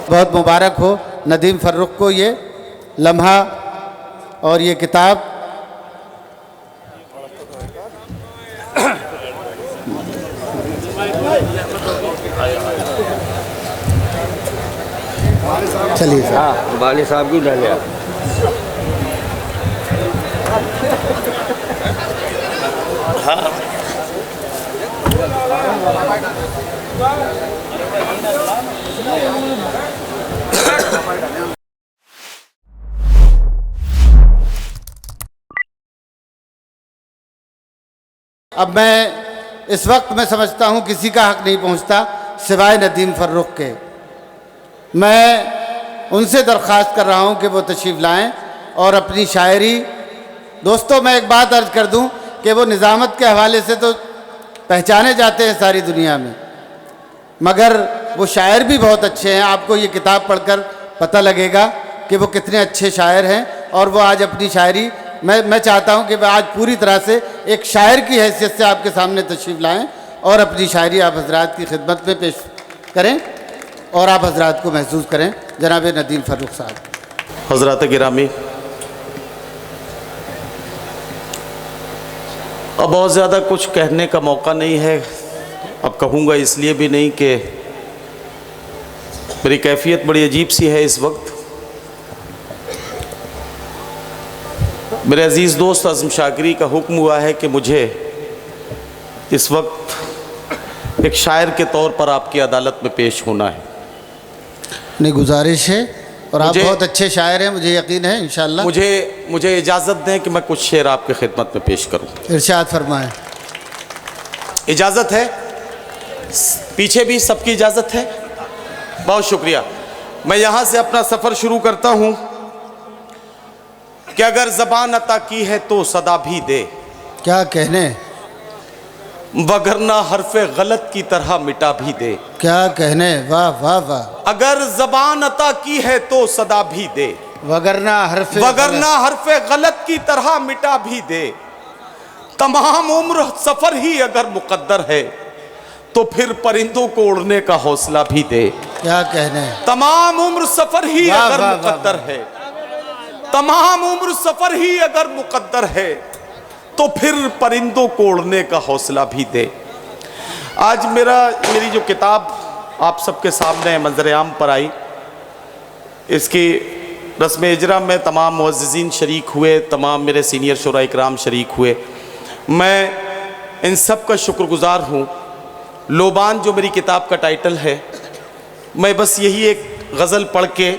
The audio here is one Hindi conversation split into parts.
बहुत मुबारक हो नदीम फर्रुख को ये लम्हा और ये किताब। चलिए सर। हाँ, वाली साहब की डालिए। हाँ अब मैं इस वक्त मैं समझता हूँ किसी का हक नहीं पहुँचता सिवाय नदीम फर्रुख के। मैं उनसे दरख्वास्त कर रहा हूँ कि वो तशरीफ़ लाएं और अपनी शायरी। दोस्तों मैं एक बात अर्ज़ कर दूँ कि वो निज़ामत के हवाले से तो पहचाने जाते हैं सारी दुनिया में, मगर वो शायर भी बहुत अच्छे हैं। आपको ये किताब पढ़कर पता लगेगा कि वो कितने अच्छे शायर हैं। और वो आज अपनी शायरी मैं चाहता हूं कि वह आज पूरी तरह से एक शायर की हैसियत से आपके सामने तशरीफ़ लाएं और अपनी शायरी आप हज़रात की खिदमत में पेश करें और आप हज़रात को महसूस करें। जनाब नदीम फर्रुख साहब। हज़रात गिरामी, अब बहुत ज़्यादा कुछ कहने का मौका नहीं है। अब कहूँगा इसलिए भी नहीं कि मेरी कैफियत बड़ी अजीब सी है इस वक्त। मेरे अज़ीज़ दोस्त आज़म शाकिरी का हुक्म हुआ है कि मुझे इस वक्त एक शायर के तौर पर आपकी अदालत में पेश होना है। नहीं, गुजारिश है और आप बहुत अच्छे शायर हैं, मुझे यकीन है इंशाअल्लाह। मुझे इजाज़त दें कि मैं कुछ शेर आपकी खिदमत में पेश करूं। इरशाद फरमाएं। इजाज़त है? पीछे भी सबकी इजाज़त है? बहुत शुक्रिया। मैं यहाँ से अपना सफ़र शुरू करता हूँ कि अगर ज़बान अता की है तो सदा भी दे, क्या कहने, वगरना हरफ़े गलत की तरह मिटा भी दे। क्या कहने, वाह वाह वाह। अगर ज़बान अता की है तो सदा भी दे, वगरना हरफ़े गलत की तरह मिटा भी दे। तमाम उम्र सफ़र ही अगर मुकद्दर है तो फिर परिंदों को उड़ने का हौसला भी दे। क्या कहने, तमाम उम्र सफ़र ही अगर मुकद्दर है, तमाम उम्र सफ़र ही अगर मुकद्दर है तो फिर परिंदों को उड़ने का हौसला भी दे। आज मेरी जो किताब आप सबके सामने मंजर आम पर आई, इसकी रस्म इजरा में तमाम मुअज़्ज़िज़ीन शरीक हुए, तमाम मेरे सीनियर शुरा इकराम शरीक हुए। मैं इन सब का शुक्रगुज़ार हूँ। लोबान जो मेरी किताब का टाइटल है, मैं बस यही एक गज़ल पढ़ के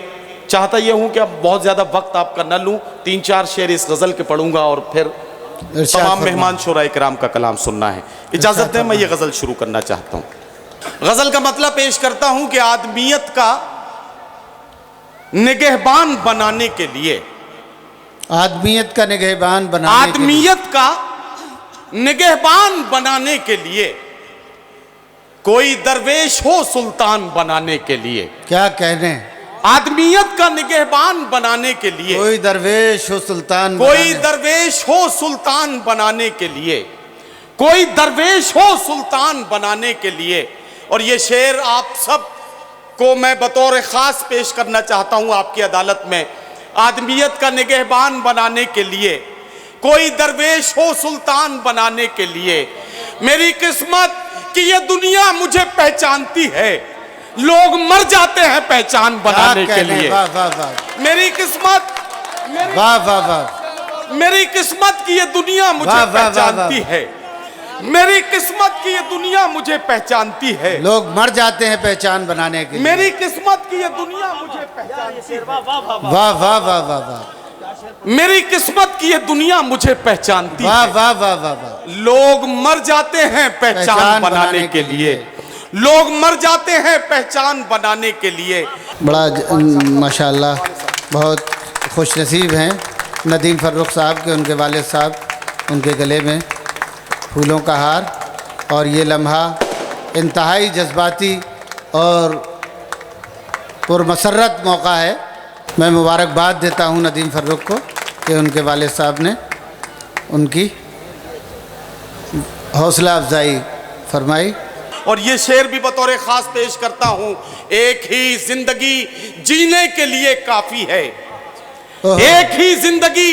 चाहता यह हूँ कि अब बहुत ज़्यादा वक्त आपका न लूँ। 3-4 शेर इस गज़ल के पढ़ूँगा और फिर तमाम मेहमान शुरा इकराम का कलाम सुनना है। इजाज़त दें, मैं ये गज़ल शुरू करना चाहता हूँ। गज़ल का मतलब पेश करता हूँ कि आदमियत का निगहबान बनाने के लिए, आदमियत का निगहबान बनाने के लिए कोई दरवेश हो सुल्तान बनाने के लिए। क्या कहने, आदमियत का निगहबान बनाने के लिए कोई दरवेश हो सुल्तान, कोई दरवेश हो सुल्तान बनाने के लिए, कोई दरवेश हो सुल्तान बनाने के लिए। और ये शेर आप सब को मैं बतौर ख़ास पेश करना चाहता हूँ आपकी अदालत में। आदमियत का निगहबान बनाने के लिए, कोई दरवेश हो सुल्तान बनाने के लिए। मेरी किस्मत कि ये दुनिया मुझे पहचानती है, लोग मर जाते हैं पहचान बनाने के लिए। वाह वाह वाह। मेरी किस्मत, वाह वाह वाह। मेरी किस्मत की ये दुनिया मुझे पहचानती है, मेरी किस्मत की ये दुनिया मुझे पहचानती है। लोग मर जाते हैं पहचान बनाने के लिए। मेरी किस्मत की ये दुनिया मुझे पहचानती है। वाह वाह वाह वाह वाह। मेरी किस्मत की ये दुनिया मुझे पहचानती है। वाह वाह वाह वाह वाह। लोग मर जाते हैं पहचान बनाने के लिए, लोग मर जाते हैं पहचान बनाने के लिए। बड़ा माशाल्लाह बहुत खुश नसीब हैं नदीम फ़र्रुख साहब के, उनके वालिद साहब, उनके गले में फूलों का हार, और ये लम्हा इंतहाई जज्बाती और पुरमसरत मौका है। मैं मुबारकबाद देता हूँ नदीम फ़र्रुख को कि उनके वालिद साहब ने उनकी हौसला अफजाई फरमाई। और ये शेर भी बतौर ख़ास पेश करता हूँ, एक ही ज़िंदगी जीने के लिए काफ़ी है, एक ही ज़िंदगी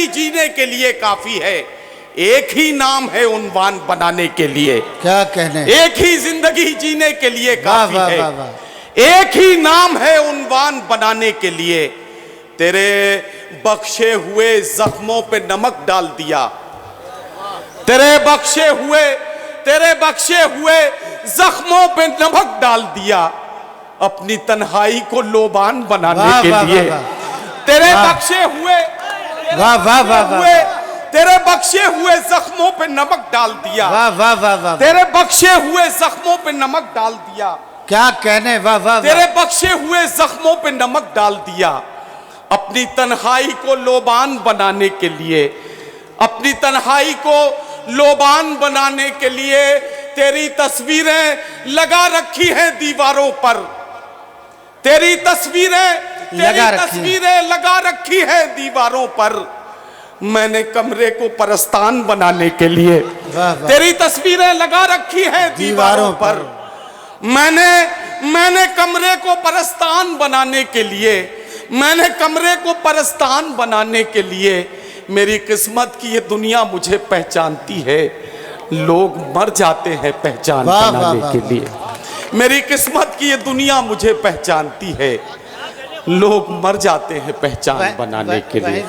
जीने के लिए काफ़ी है, एक ही नाम है उन्वान बनाने के लिए। क्या कहने, एक ही ज़िंदगी जीने के लिए काफ़ी वाह, है, वाह, वाह, एक ही नाम है उन्वान बनाने के लिए। तेरे बख्शे हुए जख्मों पे नमक डाल दिया, तेरे बख्शे हुए जख्मों पे नमक डाल दिया, अपनी तन्हाई को लोबान बनाने के लिए। तेरे बख्शे हुए तेरे बख्शे हुए जख्मों पे नमक डाल दिया, तेरे बख्शे हुए जख्मों पे नमक डाल दिया। क्या कहने, वाह वाह, तेरे बख्शे हुए जख्मों पे नमक डाल दिया, अपनी तन्हाई को लोबान बनाने के लिए, अपनी तन्हाई को लोबान बनाने के लिए। तेरी तस्वीरें लगा रखी हैं दीवारों पर, तेरी तस्वीरें लगा रखी हैं दीवारों पर, मैंने कमरे को परस्तान बनाने के लिए। तेरी तस्वीरें लगा रखी हैं दीवारों पर, मैंने कमरे को परस्तान बनाने के लिए, मैंने कमरे को परस्तान बनाने के लिए। मेरी किस्मत की ये दुनिया मुझे पहचानती है, लोग मर जाते हैं पहचान बनाने के लिए। मेरी किस्मत की ये दुनिया मुझे पहचानती है, लोग मर जाते हैं पहचान बनाने के लिए।